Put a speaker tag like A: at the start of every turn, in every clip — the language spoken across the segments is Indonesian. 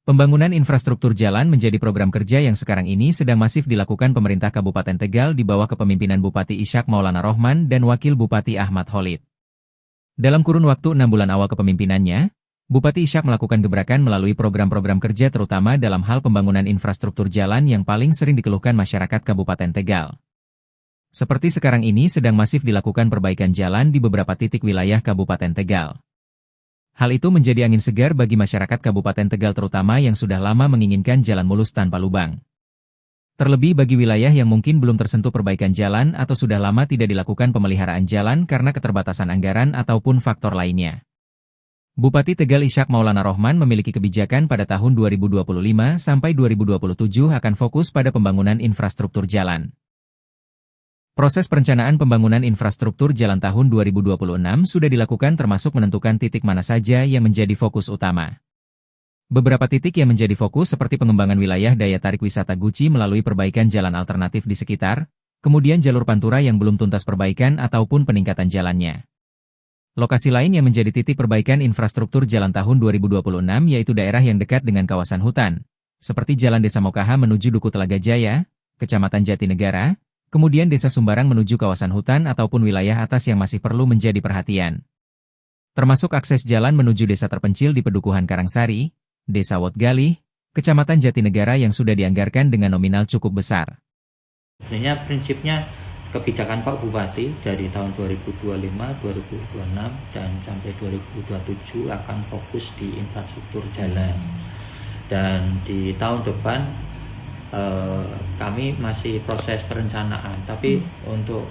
A: Pembangunan infrastruktur jalan menjadi program kerja yang sekarang ini sedang masif dilakukan pemerintah Kabupaten Tegal di bawah kepemimpinan Bupati Ishak Maulana Rohman dan Wakil Bupati Ahmad Khalid. Dalam kurun waktu 6 bulan awal kepemimpinannya, Bupati Ishak melakukan gebrakan melalui program-program kerja terutama dalam hal pembangunan infrastruktur jalan yang paling sering dikeluhkan masyarakat Kabupaten Tegal. Seperti sekarang ini sedang masif dilakukan perbaikan jalan di beberapa titik wilayah Kabupaten Tegal. Hal itu menjadi angin segar bagi masyarakat Kabupaten Tegal terutama yang sudah lama menginginkan jalan mulus tanpa lubang. Terlebih bagi wilayah yang mungkin belum tersentuh perbaikan jalan atau sudah lama tidak dilakukan pemeliharaan jalan karena keterbatasan anggaran ataupun faktor lainnya. Bupati Tegal Ishak Maulana Rohman memiliki kebijakan pada tahun 2025 sampai 2027 akan fokus pada pembangunan infrastruktur jalan. Proses perencanaan pembangunan infrastruktur jalan tahun 2026 sudah dilakukan termasuk menentukan titik mana saja yang menjadi fokus utama. Beberapa titik yang menjadi fokus seperti pengembangan wilayah daya tarik wisata Guci melalui perbaikan jalan alternatif di sekitar, kemudian jalur pantura yang belum tuntas perbaikan ataupun peningkatan jalannya. Lokasi lain yang menjadi titik perbaikan infrastruktur jalan tahun 2026 yaitu daerah yang dekat dengan kawasan hutan, seperti Jalan Desa Mokaha menuju Duku Telaga Jaya, Kecamatan Jatinegara, kemudian Desa Sumbarang menuju kawasan hutan ataupun wilayah atas yang masih perlu menjadi perhatian. Termasuk akses jalan menuju desa terpencil di Pedukuhan Karangsari, Desa Wotgalih, Kecamatan Jatinegara yang sudah dianggarkan dengan nominal cukup besar.
B: Sebenarnya prinsipnya kebijakan Pak Bupati dari tahun 2025, 2026, dan sampai 2027 akan fokus di infrastruktur jalan. Dan di tahun depan kami masih proses perencanaan, tapi untuk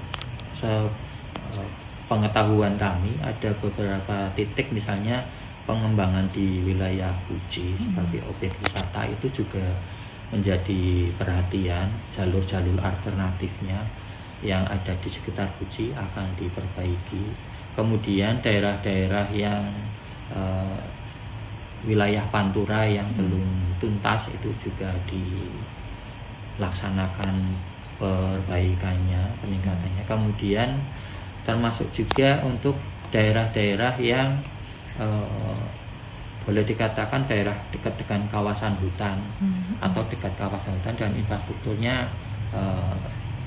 B: pengetahuan kami ada beberapa titik misalnya pengembangan di wilayah Guci sebagai objek wisata itu juga menjadi perhatian. Jalur-jalur alternatifnya yang ada di sekitar Guci akan diperbaiki. Kemudian daerah-daerah yang wilayah pantura yang belum tuntas itu juga dilaksanakan perbaikannya, peningkatannya. Kemudian termasuk juga untuk daerah-daerah yang boleh dikatakan daerah dekat dengan kawasan hutan atau dekat kawasan hutan dan infrastrukturnya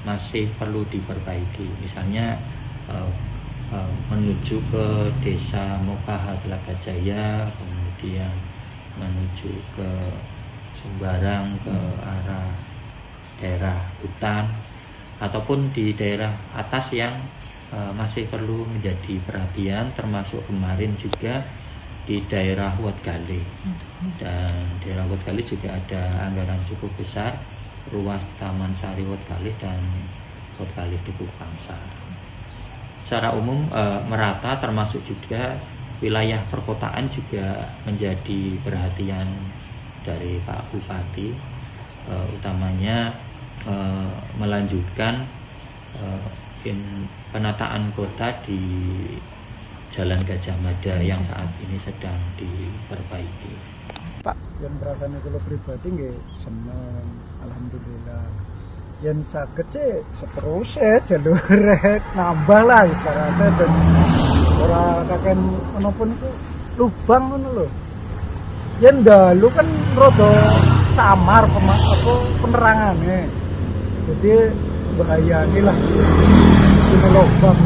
B: masih perlu diperbaiki. Misalnya menuju ke Desa Mokaha Telaga Jaya, kemudian menuju ke Sumbarang ke arah daerah hutan, ataupun di daerah atas yang masih perlu menjadi perhatian, termasuk kemarin juga di daerah Wotgalih. Dan daerah Wotgalih juga ada anggaran cukup besar, ruas Taman Sari Wotgalih dan Wotgalih Duku Pangsar. Secara umum merata, termasuk juga wilayah perkotaan juga menjadi perhatian dari Pak Bupati, utamanya melanjutkan penataan kota di Jalan Gajah Mada yang saat ini sedang diperbaiki.
C: Pak, yang perasaan kalau pribadi nggih seneng, alhamdulillah. Yang sakit sih seterusnya jalur nambah lah ibaratnya, dan orang kakek menopun itu lubang ngono lho. Yang dalu kan rada samar penerangannya, jadi bahaya nih lah sini lubang.